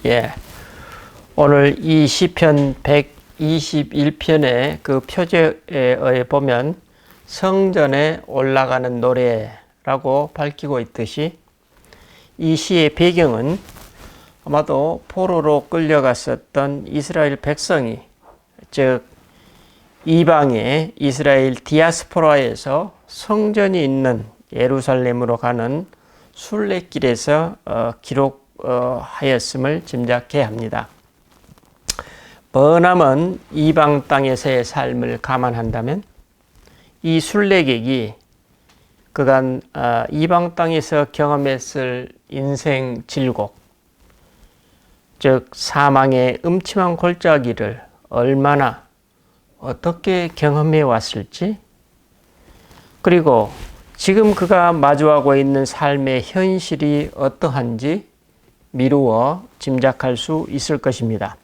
예. 오늘 이 시편 121편의 그 표제에 보면 성전에 올라가는 노래라고 밝히고 있듯이 이 시의 배경은 아마도 포로로 끌려갔었던 이스라엘 백성이, 즉 이방의 이스라엘 디아스포라에서 성전이 있는 예루살렘으로 가는 순례길에서 기록하였음을 짐작해야 합니다. 버나먼 이방 땅에서의 삶을 감안한다면 이 순례객이 그간 이방 땅에서 경험했을 인생 질곡, 즉 사망의 음침한 골짜기를 얼마나 어떻게 경험해 왔을지, 그리고 지금 그가 마주하고 있는 삶의 현실이 어떠한지 미루어 짐작할 수 있을 것입니다.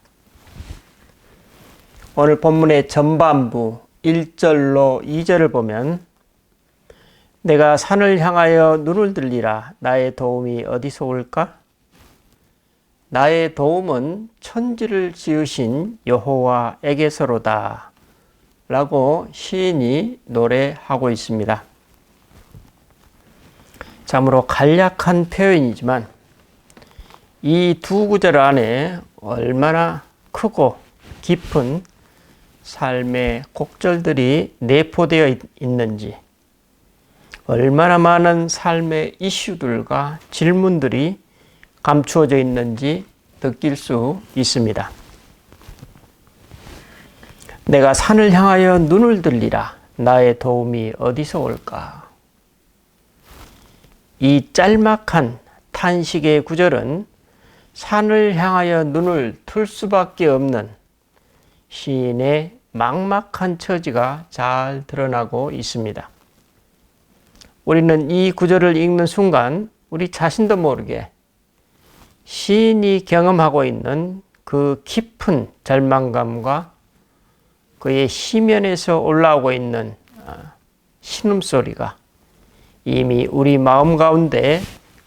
오늘 본문의 전반부 1절로 2절을 보면 내가 산을 향하여 눈을 들리라. 나의 도움이 어디서 올까? 나의 도움은 천지를 지으신 여호와에게서로다 라고 시인이 노래하고 있습니다. 참으로 간략한 표현이지만 이 두 구절 안에 얼마나 크고 깊은 삶의 곡절들이 내포되어 있는지, 얼마나 많은 삶의 이슈들과 질문들이 감추어져 있는지 느낄 수 있습니다. 내가 산을 향하여 눈을 들리라. 나의 도움이 어디서 올까? 이 짤막한 탄식의 구절은 산을 향하여 눈을 틀 수밖에 없는 시인의 막막한 처지가 잘 드러나고 있습니다. 우리는 이 구절을 읽는 순간 우리 자신도 모르게 시인이 경험하고 있는 그 깊은 절망감과 그의 시면에서 올라오고 있는 신음소리가 이미 우리 마음 가운데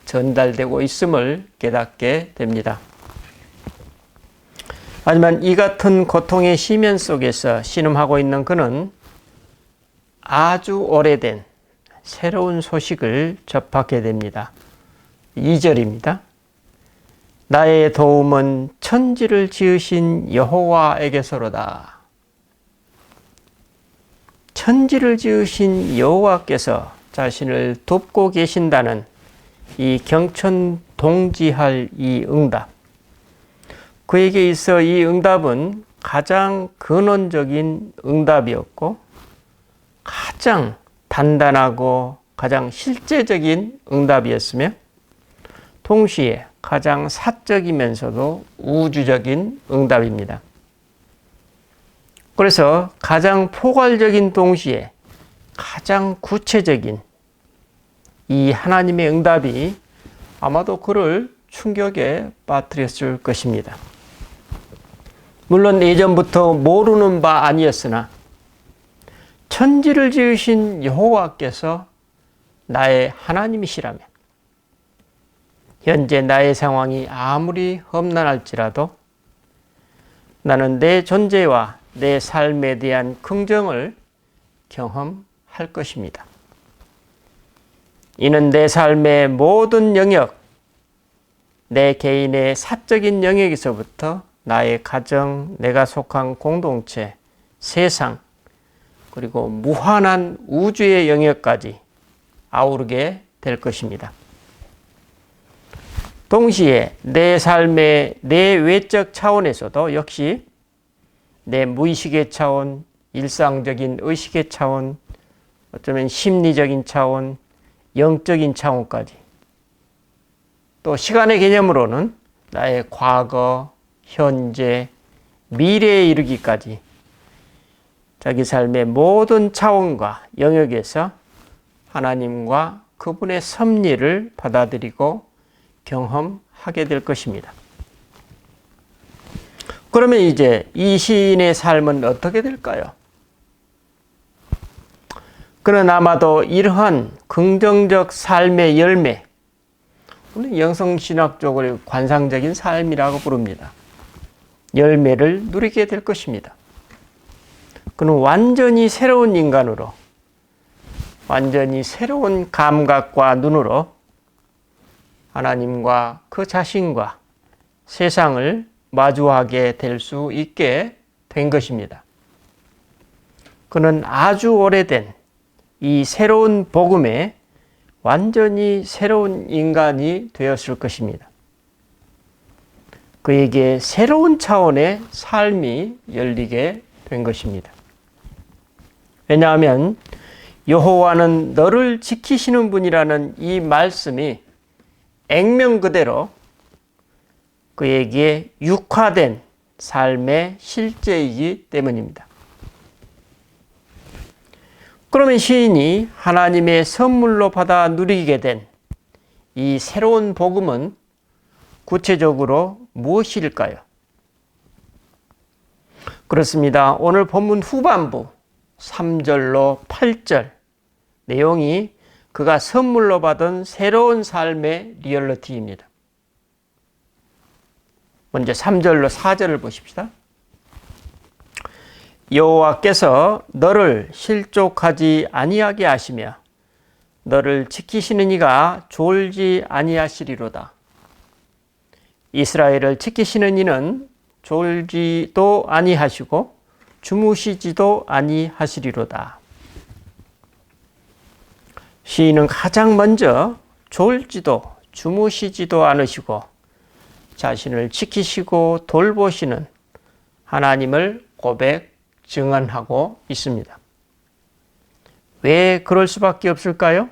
전달되고 있음을 깨닫게 됩니다. 하지만 이 같은 고통의 시면 속에서 신음하고 있는 그는 아주 오래된 새로운 소식을 접하게 됩니다. 2절입니다. 나의 도움은 천지를 지으신 여호와에게서로다. 천지를 지으신 여호와께서 자신을 돕고 계신다는 이 경천동지할 이 응답, 그에게 있어 이 응답은 가장 근원적인 응답이었고 가장 단단하고 가장 실제적인 응답이었으며 동시에 가장 사적이면서도 우주적인 응답입니다. 그래서 가장 포괄적인 동시에 가장 구체적인 이 하나님의 응답이 아마도 그를 충격에 빠뜨렸을 것입니다. 물론 예전부터 모르는 바 아니었으나 천지를 지으신 여호와께서 나의 하나님이시라면 현재 나의 상황이 아무리 험난할지라도 나는 내 존재와 내 삶에 대한 긍정을 경험할 것입니다. 이는 내 삶의 모든 영역, 내 개인의 사적인 영역에서부터 나의 가정, 내가 속한 공동체, 세상, 그리고 무한한 우주의 영역까지 아우르게 될 것입니다. 동시에 내 삶의 내 외적 차원에서도 역시 내 무의식의 차원, 일상적인 의식의 차원, 어쩌면 심리적인 차원, 영적인 차원까지, 또 시간의 개념으로는 나의 과거, 현재, 미래에 이르기까지 자기 삶의 모든 차원과 영역에서 하나님과 그분의 섭리를 받아들이고 경험하게 될 것입니다. 그러면 이제 이 시인의 삶은 어떻게 될까요? 그는 아마도 이러한 긍정적 삶의 열매, 영성신학적으로 관상적인 삶이라고 부릅니다. 열매를 누리게 될 것입니다. 그는 완전히 새로운 인간으로, 완전히 새로운 감각과 눈으로 하나님과 그 자신과 세상을 마주하게 될 수 있게 된 것입니다. 그는 아주 오래된 이 새로운 복음에 완전히 새로운 인간이 되었을 것입니다. 그에게 새로운 차원의 삶이 열리게 된 것입니다. 왜냐하면 여호와는 너를 지키시는 분이라는 이 말씀이 액면 그대로 그에게 육화된 삶의 실제이기 때문입니다. 그러면 시인이 하나님의 선물로 받아 누리게 된 이 새로운 복음은 구체적으로 무엇일까요? 그렇습니다. 오늘 본문 후반부 3절로 8절 내용이 그가 선물로 받은 새로운 삶의 리얼리티입니다. 먼저 3절로 4절을 보십시다. 여호와께서 너를 실족하지 아니하게 하시며 너를 지키시는 이가 졸지 아니하시리로다. 이스라엘을 지키시는 이는 졸지도 아니하시고 주무시지도 아니하시리로다. 시인은 가장 먼저 졸지도 주무시지도 않으시고 자신을 지키시고 돌보시는 하나님을 고백, 증언하고 있습니다. 왜 그럴 수밖에 없을까요?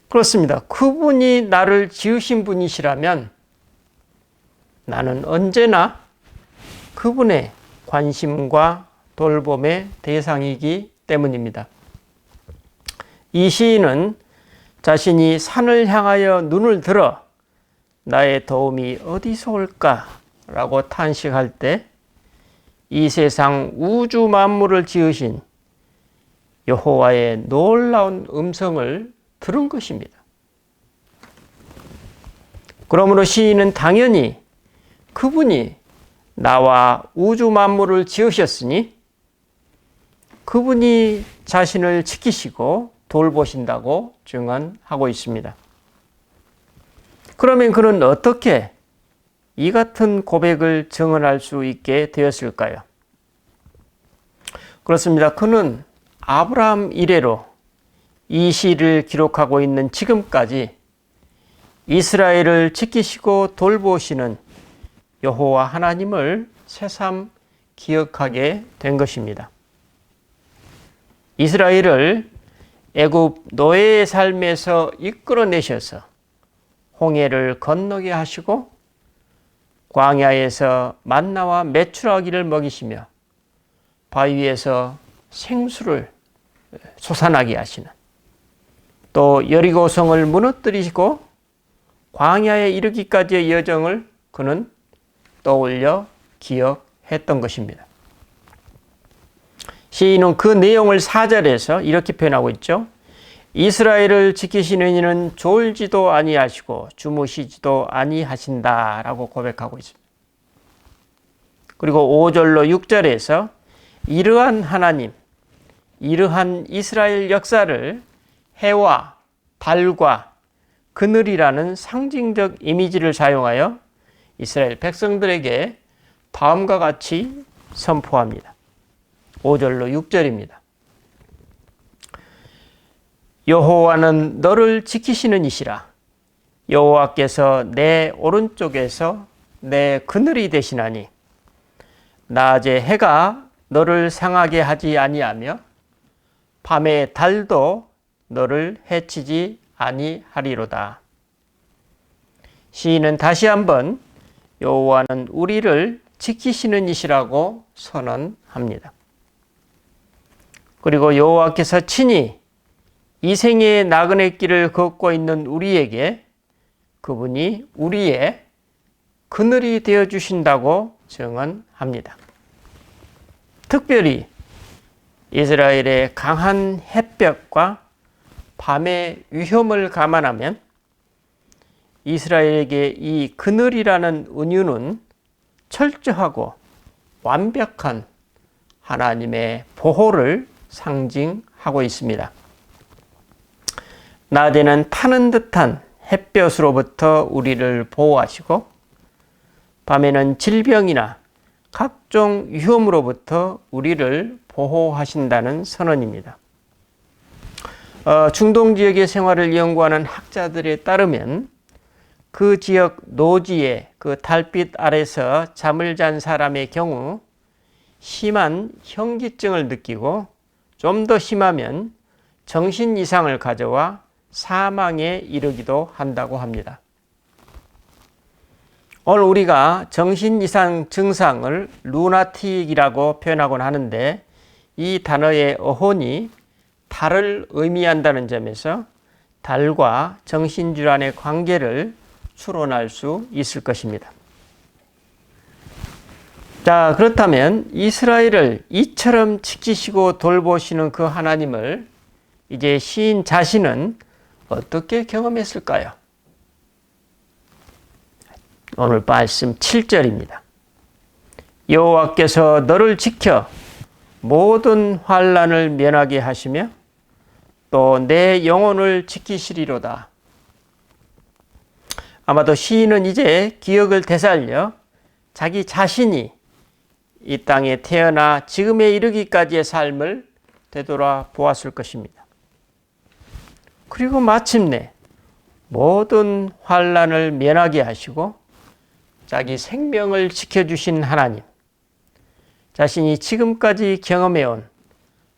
그렇습니다. 그분이 나를 지으신 분이시라면 나는 언제나 그분의 관심과 돌봄의 대상이기 때문입니다. 이 시인은 자신이 산을 향하여 눈을 들어 나의 도움이 어디서 올까라고 탄식할 때 이 세상 우주 만물을 지으신 여호와의 놀라운 음성을 들은 것입니다. 그러므로 시인은 당연히 그분이 나와 우주 만물을 지으셨으니 그분이 자신을 지키시고 돌보신다고 증언하고 있습니다. 그러면 그는 어떻게 이 같은 고백을 증언할 수 있게 되었을까요? 그렇습니다. 그는 아브라함 이래로 이 시를 기록하고 있는 지금까지 이스라엘을 지키시고 돌보시는 여호와 하나님을 새삼 기억하게 된 것입니다. 이스라엘을 애굽 노예의 삶에서 이끌어내셔서 홍해를 건너게 하시고 광야에서 만나와 메추라기를 먹이시며 바위에서 생수를 솟아나게 하시는, 또 여리고성을 무너뜨리시고 광야에 이르기까지의 여정을 그는 떠올려 기억했던 것입니다. 시인은 그 내용을 4절에서 이렇게 표현하고 있죠. 이스라엘을 지키시는 이는 졸지도 아니하시고 주무시지도 아니하신다라고 고백하고 있습니다. 그리고 5절로 6절에서 이러한 하나님, 이러한 이스라엘 역사를 해와 달과 그늘이라는 상징적 이미지를 사용하여 이스라엘 백성들에게 다음과 같이 선포합니다. 5절로 6절입니다. 여호와는 너를 지키시는 이시라. 여호와께서 내 오른쪽에서 내 그늘이 되시나니 낮에 해가 너를 상하게 하지 아니하며 밤에 달도 너를 해치지 아니하리로다. 시인은 다시 한번 여호와는 우리를 지키시는 이시라고 선언합니다. 그리고 여호와께서 친히 이 생애의 나그네 길을 걷고 있는 우리에게 그분이 우리의 그늘이 되어 주신다고 증언합니다. 특별히 이스라엘의 강한 햇볕과 밤의 위험을 감안하면 이스라엘에게 이 그늘이라는 은유는 철저하고 완벽한 하나님의 보호를 상징하고 있습니다. 낮에는 타는 듯한 햇볕으로부터 우리를 보호하시고 밤에는 질병이나 각종 위험으로부터 우리를 보호하신다는 선언입니다. 중동 지역의 생활을 연구하는 학자들에 따르면 그 지역 노지의 그 달빛 아래서 잠을 잔 사람의 경우 심한 현기증을 느끼고 좀 더 심하면 정신 이상을 가져와 사망에 이르기도 한다고 합니다. 오늘 우리가 정신 이상 증상을 루나틱이라고 표현하곤 하는데 이 단어의 어원이 달을 의미한다는 점에서 달과 정신질환의 관계를 추론할 수 있을 것입니다. 자, 그렇다면 이스라엘을 이처럼 지키시고 돌보시는 그 하나님을 이제 시인 자신은 어떻게 경험했을까요? 오늘 말씀 7절입니다. 여호와께서 너를 지켜 모든 환난을 면하게 하시며 또 내 영혼을 지키시리로다. 아마도 시인은 이제 기억을 되살려 자기 자신이 이 땅에 태어나 지금에 이르기까지의 삶을 되돌아 보았을 것입니다. 그리고 마침내 모든 환난을 면하게 하시고 자기 생명을 지켜주신 하나님, 자신이 지금까지 경험해온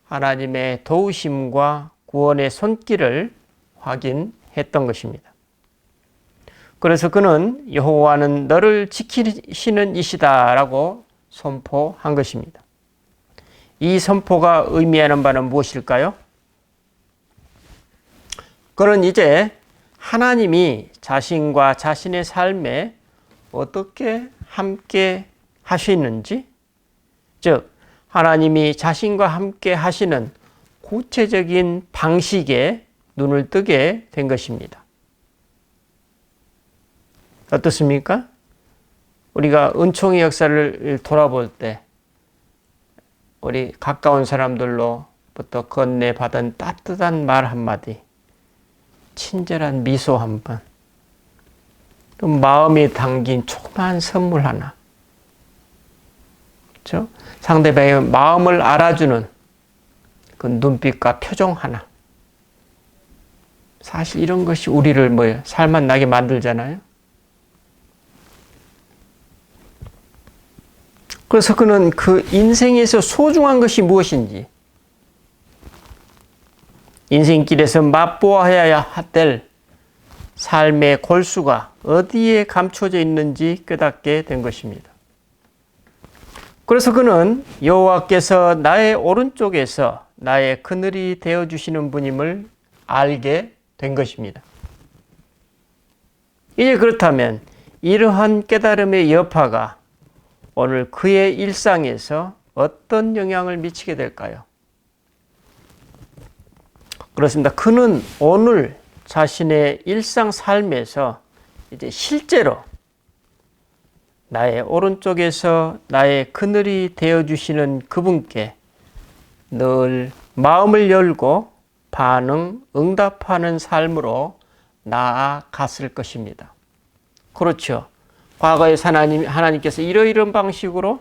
하나님의 도우심과 구원의 손길을 확인했던 것입니다. 그래서 그는 여호와는 너를 지키시는 이시다라고 선포한 것입니다. 이 선포가 의미하는 바는 무엇일까요? 그는 이제 하나님이 자신과 자신의 삶에 어떻게 함께 하시는지, 즉 하나님이 자신과 함께 하시는 구체적인 방식에 눈을 뜨게 된 것입니다. 어떻습니까? 우리가 은총의 역사를 돌아볼 때 우리 가까운 사람들로부터 건네받은 따뜻한 말 한마디, 친절한 미소 한 번, 또 마음에 담긴 조그만 선물 하나, 그렇죠? 상대방의 마음을 알아주는 그 눈빛과 표정 하나. 사실 이런 것이 우리를 살맛 나게 만들잖아요. 그래서 그는 그 인생에서 소중한 것이 무엇인지, 인생길에서 맛보아야 될 삶의 골수가 어디에 감춰져 있는지 깨닫게 된 것입니다. 그래서 그는 여호와께서 나의 오른쪽에서 나의 그늘이 되어주시는 분임을 알게 된 것입니다. 이제 그렇다면 이러한 깨달음의 여파가 오늘 그의 일상에서 어떤 영향을 미치게 될까요? 그렇습니다. 그는 오늘 자신의 일상 삶에서 이제 실제로 나의 오른쪽에서 나의 그늘이 되어주시는 그분께 늘 마음을 열고 응답하는 삶으로 나아갔을 것입니다. 그렇죠. 과거에 하나님께서 이러이런 방식으로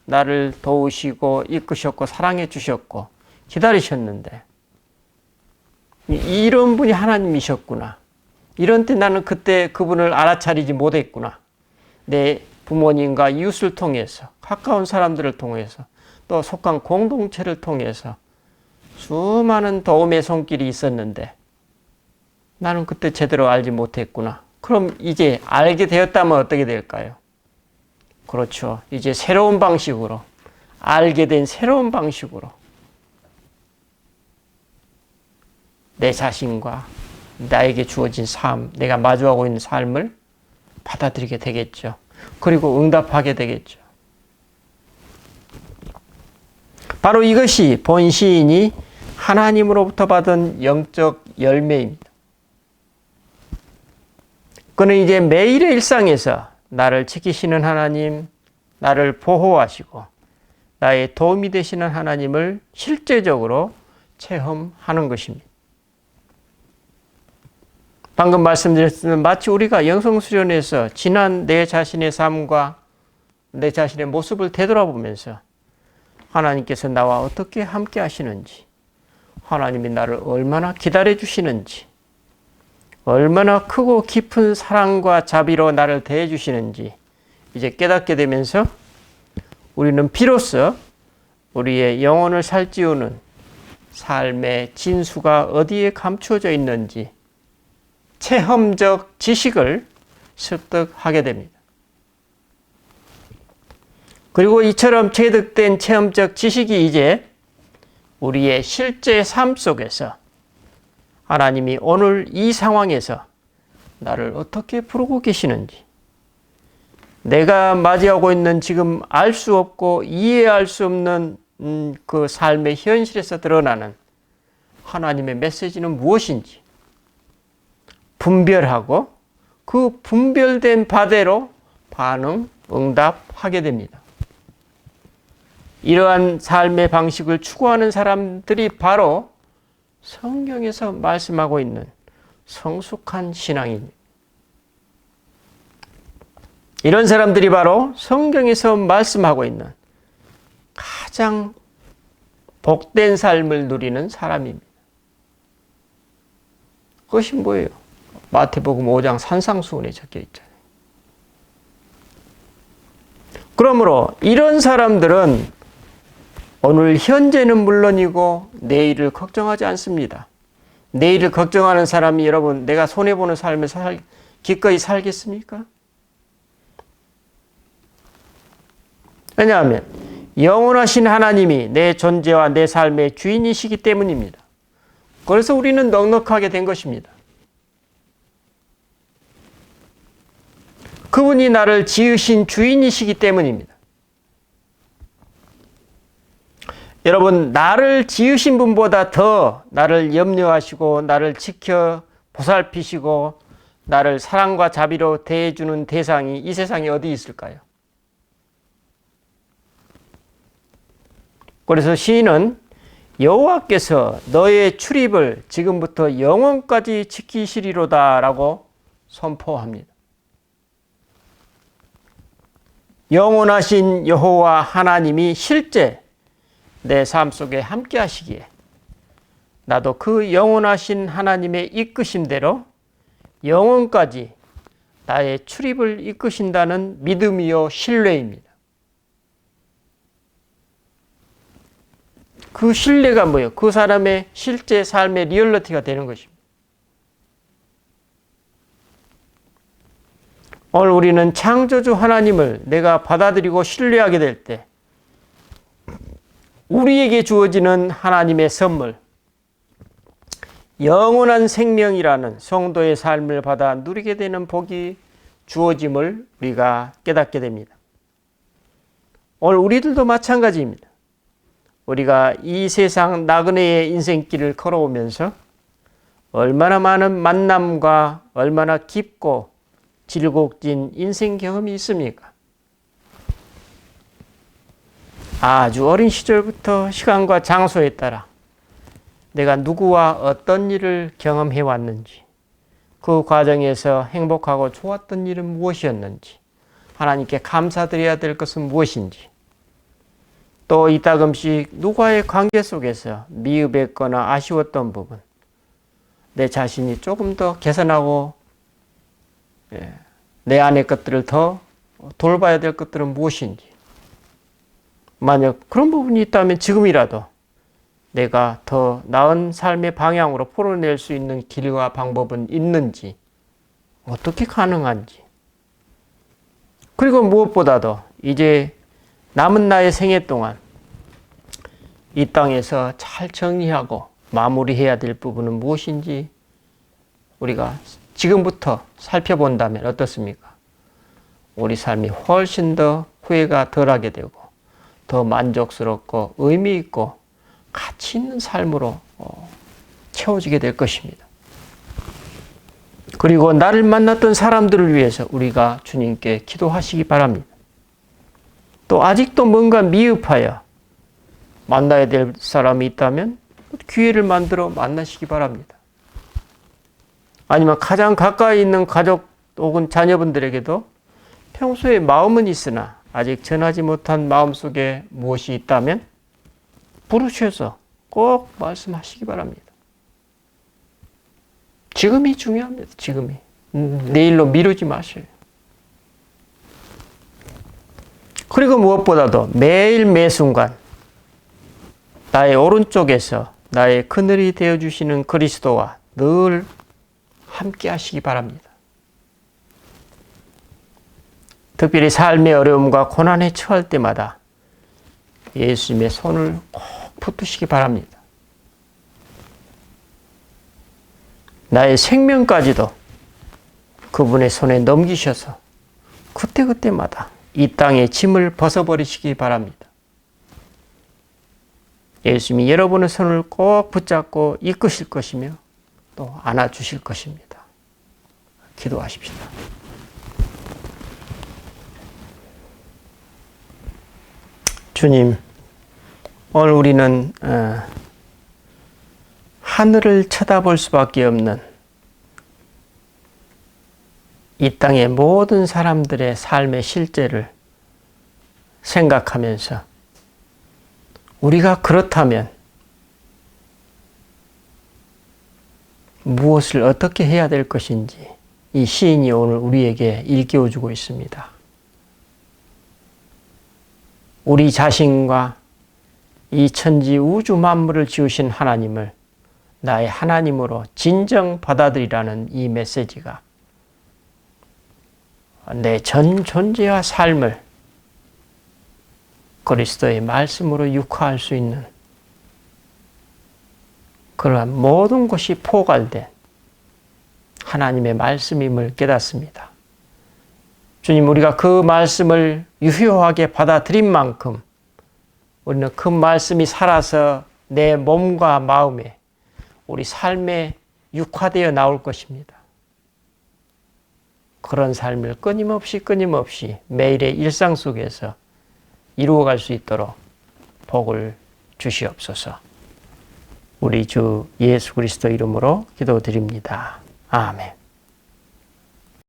나를 도우시고 이끄셨고 사랑해 주셨고 기다리셨는데 이런 분이 하나님이셨구나. 이런 때 나는 그때 그분을 알아차리지 못했구나. 내 부모님과 이웃을 통해서, 가까운 사람들을 통해서, 또 속한 공동체를 통해서 수많은 도움의 손길이 있었는데 나는 그때 제대로 알지 못했구나. 그럼 이제 알게 되었다면 어떻게 될까요? 그렇죠. 이제 새로운 방식으로, 알게 된 새로운 방식으로 내 자신과 나에게 주어진 삶, 내가 마주하고 있는 삶을 받아들이게 되겠죠. 그리고 응답하게 되겠죠. 바로 이것이 본 시인이 하나님으로부터 받은 영적 열매입니다. 그는 이제 매일의 일상에서 나를 지키시는 하나님, 나를 보호하시고 나의 도움이 되시는 하나님을 실제적으로 체험하는 것입니다. 방금 말씀드렸던 마치 우리가 영성수련에서 지난 내 자신의 삶과 내 자신의 모습을 되돌아보면서 하나님께서 나와 어떻게 함께 하시는지, 하나님이 나를 얼마나 기다려 주시는지, 얼마나 크고 깊은 사랑과 자비로 나를 대해 주시는지 이제 깨닫게 되면서 우리는 비로소 우리의 영혼을 살찌우는 삶의 진수가 어디에 감추어져 있는지 체험적 지식을 습득하게 됩니다. 그리고 이처럼 체득된 체험적 지식이 이제 우리의 실제 삶 속에서 하나님이 오늘 이 상황에서 나를 어떻게 부르고 계시는지, 내가 맞이하고 있는 지금 알 수 없고 이해할 수 없는 그 삶의 현실에서 드러나는 하나님의 메시지는 무엇인지 분별하고 그 분별된 바대로 반응, 응답하게 됩니다. 이러한 삶의 방식을 추구하는 사람들이 바로 성경에서 말씀하고 있는 성숙한 신앙입니다. 이런 사람들이 바로 성경에서 말씀하고 있는 가장 복된 삶을 누리는 사람입니다. 그것이 뭐예요? 마태복음 5장 산상수훈에 적혀 있잖아요. 그러므로 이런 사람들은 오늘 현재는 물론이고 내일을 걱정하지 않습니다. 내일을 걱정하는 사람이 여러분 내가 손해보는 삶을 기꺼이 살겠습니까? 왜냐하면 영원하신 하나님이 내 존재와 내 삶의 주인이시기 때문입니다. 그래서 우리는 넉넉하게 된 것입니다. 그분이 나를 지으신 주인이시기 때문입니다. 여러분, 나를 지으신 분보다 더 나를 염려하시고 나를 지켜 보살피시고 나를 사랑과 자비로 대해주는 대상이 이 세상에 어디 있을까요? 그래서 시인은 여호와께서 너의 출입을 지금부터 영원까지 지키시리로다 라고 선포합니다. 영원하신 여호와 하나님이 실제 내 삶 속에 함께 하시기에 나도 그 영원하신 하나님의 이끄심대로 영원까지 나의 출입을 이끄신다는 믿음이요 신뢰입니다. 그 신뢰가 뭐예요? 그 사람의 실제 삶의 리얼리티가 되는 것입니다. 오늘 우리는 창조주 하나님을 내가 받아들이고 신뢰하게 될 때 우리에게 주어지는 하나님의 선물, 영원한 생명이라는 성도의 삶을 받아 누리게 되는 복이 주어짐을 우리가 깨닫게 됩니다. 오늘 우리들도 마찬가지입니다. 우리가 이 세상 나그네의 인생길을 걸어오면서 얼마나 많은 만남과 얼마나 깊고 질곡진 인생 경험이 있습니까? 아주 어린 시절부터 시간과 장소에 따라 내가 누구와 어떤 일을 경험해 왔는지, 그 과정에서 행복하고 좋았던 일은 무엇이었는지, 하나님께 감사드려야 될 것은 무엇인지, 또 이따금씩 누구와의 관계 속에서 미흡했거나 아쉬웠던 부분, 내 자신이 조금 더 개선하고 내 안의 것들을 더 돌봐야 될 것들은 무엇인지, 만약 그런 부분이 있다면 지금이라도 내가 더 나은 삶의 방향으로 풀어낼 수 있는 길과 방법은 있는지, 어떻게 가능한지, 그리고 무엇보다도 이제 남은 나의 생애 동안 이 땅에서 잘 정리하고 마무리해야 될 부분은 무엇인지 우리가 지금부터 살펴본다면 어떻습니까? 우리 삶이 훨씬 더 후회가 덜하게 되고 더 만족스럽고 의미 있고 가치 있는 삶으로 채워지게 될 것입니다. 그리고 나를 만났던 사람들을 위해서 우리가 주님께 기도하시기 바랍니다. 또 아직도 뭔가 미흡하여 만나야 될 사람이 있다면 기회를 만들어 만나시기 바랍니다. 아니면 가장 가까이 있는 가족 혹은 자녀분들에게도 평소에 마음은 있으나 아직 전하지 못한 마음속에 무엇이 있다면 부르셔서 꼭 말씀하시기 바랍니다. 지금이 중요합니다. 지금이. 내일로 미루지 마세요. 그리고 무엇보다도 매일 매순간 나의 오른쪽에서 나의 그늘이 되어주시는 그리스도와 늘 함께 하시기 바랍니다. 특별히 삶의 어려움과 고난에 처할 때마다 예수님의 손을 꼭 붙드시기 바랍니다. 나의 생명까지도 그분의 손에 넘기셔서 그때그때마다 이 땅의 짐을 벗어버리시기 바랍니다. 예수님이 여러분의 손을 꼭 붙잡고 이끄실 것이며 또 안아주실 것입니다. 기도하십시다. 주님, 오늘 우리는 하늘을 쳐다볼 수밖에 없는 이 땅의 모든 사람들의 삶의 실제를 생각하면서 우리가 그렇다면 무엇을 어떻게 해야 될 것인지 이 시인이 오늘 우리에게 일깨워주고 있습니다. 우리 자신과 이 천지 우주 만물을 지으신 하나님을 나의 하나님으로 진정 받아들이라는 이 메시지가 내 전 존재와 삶을 그리스도의 말씀으로 육화할 수 있는 그러한 모든 것이 포괄된 하나님의 말씀임을 깨닫습니다. 주님, 우리가 그 말씀을 유효하게 받아들인 만큼 우리는 그 말씀이 살아서 내 몸과 마음에 우리 삶에 육화되어 나올 것입니다. 그런 삶을 끊임없이 매일의 일상 속에서 이루어갈 수 있도록 복을 주시옵소서. 우리 주 예수 그리스도 이름으로 기도드립니다. 아멘.